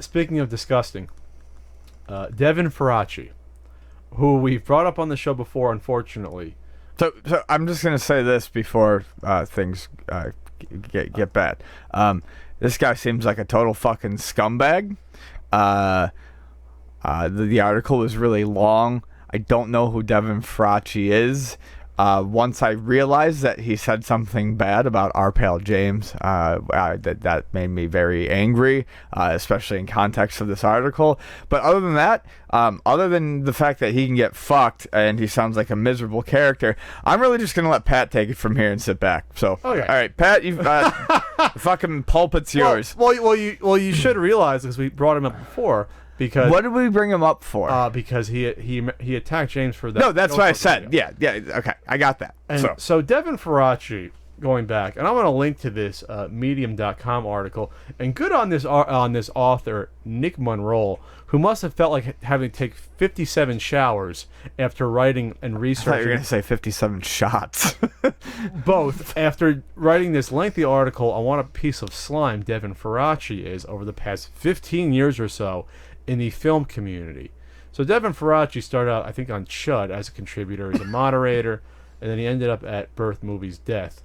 speaking of disgusting, Devin Faraci, who we've brought up on the show before, unfortunately. So I'm just gonna say this before things get bad. This guy seems like a total fucking scumbag. The article was really long. I don't know who Devin Faraci is. Once I realized that he said something bad about our pal James, that made me very angry, especially in context of this article. But other than that, other than the fact that he can get fucked and he sounds like a miserable character, I'm really just going to let Pat take it from here and sit back. So, okay. All right, Pat, you've the fucking pulpit's yours. Well, you should realize, because we brought him up before. Because what did we bring him up for? Because he attacked James for that. No, that's what I said. Yeah, okay, I got that. And so Devin Faraci, going back, and I'm going to link to this Medium.com article, and good on this author, Nick Monroe, who must have felt like having to take 57 showers after writing and researching. I thought you were going to say 57 shots. Both. After writing this lengthy article on what a piece of slime Devin Faraci is over the past 15 years or so in the film community. So Devin Faraci started out, I think, on Chud as a contributor, as a moderator, and then he ended up at birth.movies.death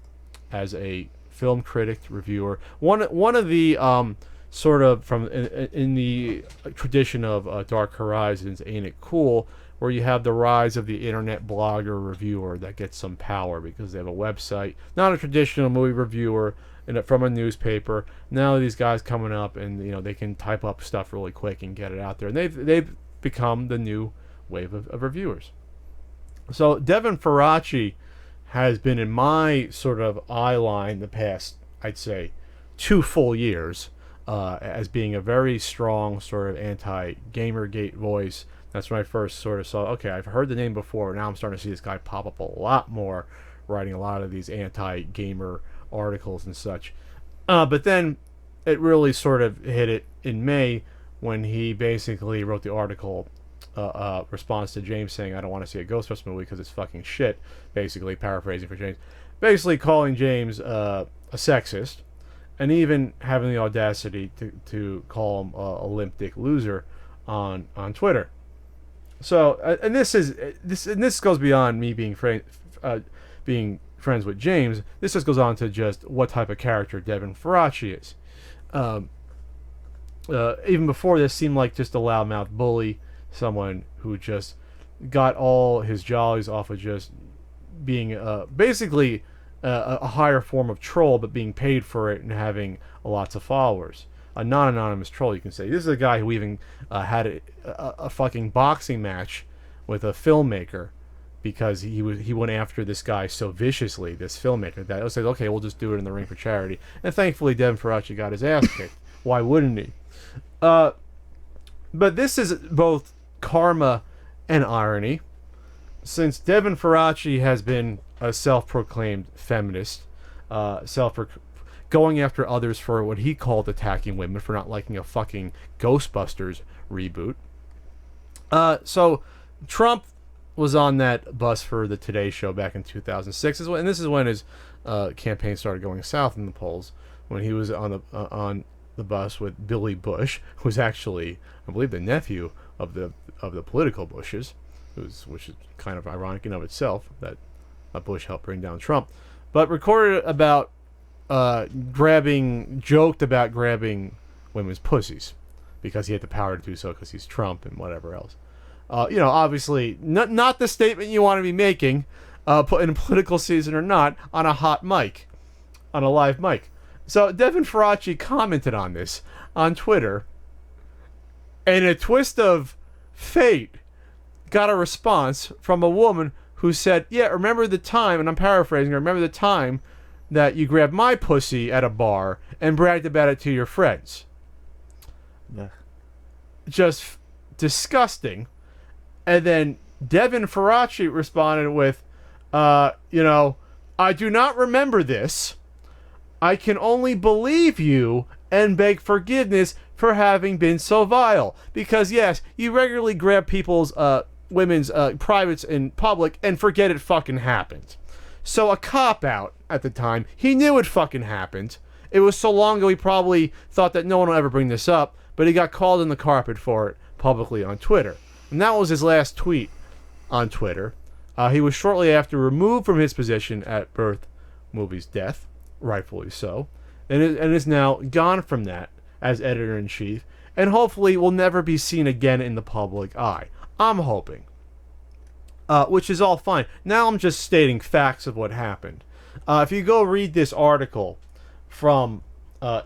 as a film critic, reviewer. One of the sort of from in the tradition of Dark Horizons, Ain't It Cool, where you have the rise of the internet blogger reviewer that gets some power because they have a website, not a traditional movie reviewer from a newspaper. Now these guys coming up, and they can type up stuff really quick and get it out there, and they've become the new wave of reviewers. So Devin Faraci has been in my sort of eye line the past, I'd say, 2 full years, as being a very strong sort of anti-Gamergate voice. That's when I first sort of saw, okay, I've heard the name before. Now I'm starting to see this guy pop up a lot more, writing a lot of these anti-gamer articles and such. But then it really sort of hit it in May when he basically wrote the article response to James saying, I don't want to see a Ghostbusters movie because it's fucking shit, basically paraphrasing for James, basically calling James a sexist, and even having the audacity to call him a limp dick loser on Twitter. So and this goes beyond me being friends with James. This just goes on to just what type of character Devin Faraci is. Even before this, seemed like just a loudmouth bully, someone who just got all his jollies off of just being basically a higher form of troll, but being paid for it and having lots of followers. A non-anonymous troll, you can say. This is a guy who even had a fucking boxing match with a filmmaker because he went after this guy so viciously, this filmmaker, that I said, okay, we'll just do it in the ring for charity. And thankfully, Devin Faraci got his ass kicked. Why wouldn't he? But this is both karma and irony, since Devin Faraci has been a self-proclaimed feminist, going after others for what he called attacking women for not liking a fucking Ghostbusters reboot. So Trump was on that bus for the Today Show back in 2006, and this is when his campaign started going south in the polls, when he was on the bus with Billy Bush, who's actually, I believe, the nephew of the political Bushes, which is kind of ironic in of itself that Bush helped bring down Trump, but recorded about joked about grabbing women's pussies because he had the power to do so because he's Trump and whatever else. Obviously not the statement you want to be making, in a political season or not, on a hot mic, on a live mic. So Devin Faraci commented on this on Twitter, and a twist of fate got a response from a woman who said, yeah, remember the time, and I'm paraphrasing, remember the time that you grabbed my pussy at a bar and bragged about it to your friends. Yeah. Just disgusting. And then Devin Faraci responded with, I do not remember this. I can only believe you and beg forgiveness for having been so vile. Because, yes, you regularly grab people's women's privates in public and forget it fucking happened. So a cop-out at the time. He knew it fucking happened. It was so long ago he probably thought that no one will ever bring this up. but he got called in the carpet for it publicly on Twitter. And that was his last tweet on Twitter. He was shortly after removed from his position at Birth, Movies, Death, rightfully so, and is now gone from that as editor-in-chief, and hopefully will never be seen again in the public eye. I'm hoping. Which is all fine. Now I'm just stating facts of what happened. If you go read this article from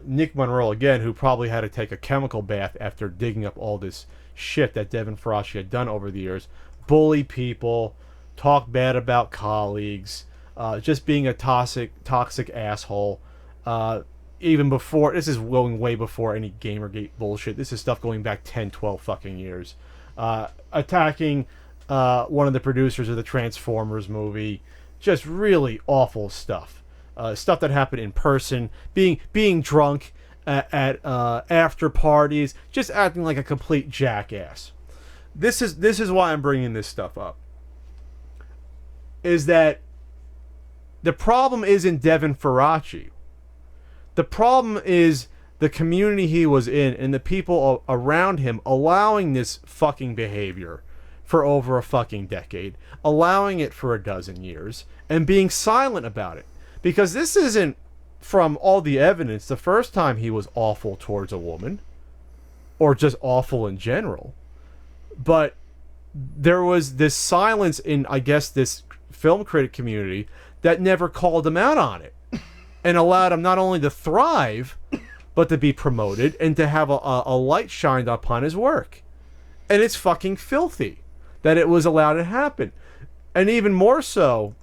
Nick Monroe, again, who probably had to take a chemical bath after digging up all this shit that Devin Faraci had done over the years, bully people, talk bad about colleagues, just being a toxic asshole. Even before, this is going way before any Gamergate bullshit. This is stuff going back 10, 12 fucking years. Attacking one of the producers of the Transformers movie. Just really awful stuff. Stuff that happened in person. Being drunk at after parties. Just acting like a complete jackass. This is why I'm bringing this stuff up. Is that the problem isn't Devin Faraci. The problem is the community he was in and the people around him allowing this fucking behavior for over a fucking decade, allowing it for a dozen years, and being silent about it. Because this isn't, from all the evidence, the first time he was awful towards a woman, or just awful in general. But there was this silence in, I guess, this film critic community that never called him out on it, and allowed him not only to thrive, but to be promoted and to have a light shined upon his work. And it's fucking filthy that it was allowed to happen. And even more so,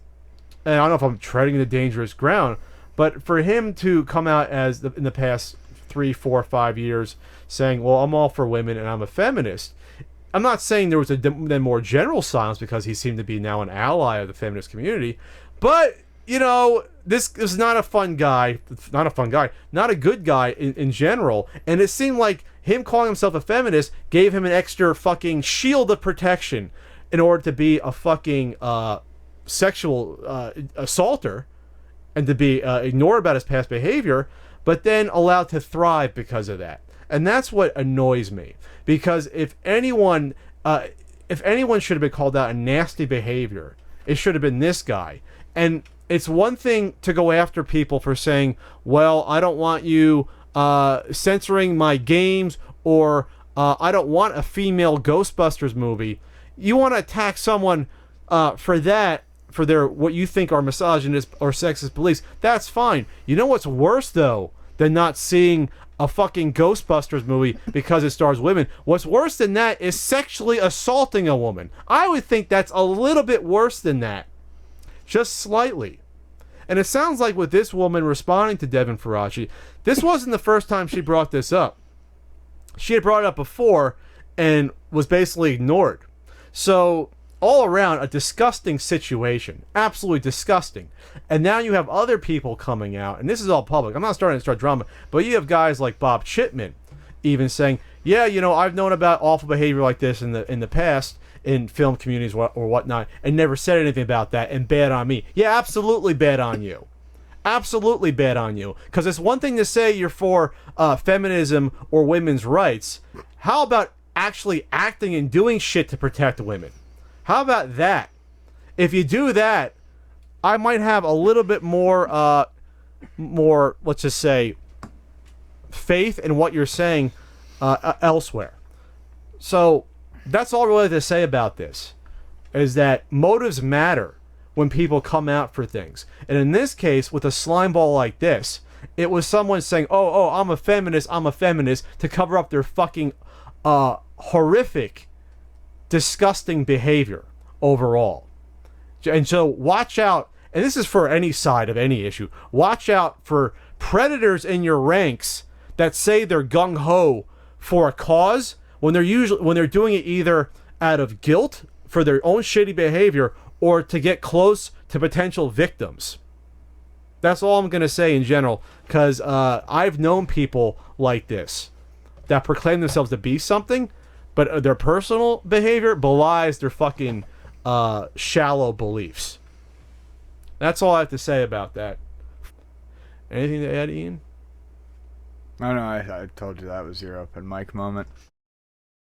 and I don't know if I'm treading the dangerous ground, but for him to come out as in the past 3, 4, 5 years saying, well, I'm all for women and I'm a feminist. I'm not saying there was a then more general silence because he seemed to be now an ally of the feminist community, but, you know, this is not a fun guy, not a good guy in general, and it seemed like him calling himself a feminist gave him an extra fucking shield of protection in order to be a fucking sexual assaulter and to be ignored about his past behavior, but then allowed to thrive because of that. And that's what annoys me, because if anyone should have been called out on nasty behavior, it should have been this guy. And it's one thing to go after people for saying, well, I don't want you censoring my games, or I don't want a female Ghostbusters movie. You want to attack someone for that, for their what you think are misogynist or sexist beliefs. That's fine. You know what's worse, though, than not seeing a fucking Ghostbusters movie because it stars women? What's worse than that is sexually assaulting a woman. I would think that's a little bit worse than that. Just slightly. And it sounds like with this woman responding to Devin Faraci, this wasn't the first time she brought this up. She had brought it up before and was basically ignored. So, all around, a disgusting situation. Absolutely disgusting. And now you have other people coming out, and this is all public. I'm not starting to start drama, but you have guys like Bob Chipman even saying, yeah, you know, I've known about awful behavior like this in the past, in film communities or whatnot, and never said anything about that, and bad on me. Yeah, absolutely bad on you. Absolutely bad on you. Because it's one thing to say you're for feminism or women's rights. How about actually acting and doing shit to protect women? How about that? If you do that, I might have a little bit more, let's just say, faith in what you're saying elsewhere. So, that's all really to say about this, is that motives matter when people come out for things. And in this case, with a slime ball like this, it was someone saying, oh, I'm a feminist, to cover up their fucking horrific, disgusting behavior overall. And so watch out, and this is for any side of any issue, watch out for predators in your ranks that say they're gung-ho for a cause, when they're doing it either out of guilt for their own shitty behavior or to get close to potential victims. That's all I'm going to say in general, because I've known people like this that proclaim themselves to be something, but their personal behavior belies their fucking shallow beliefs. That's all I have to say about that. Anything to add, Ian? Oh no, I told you that was your open mic moment.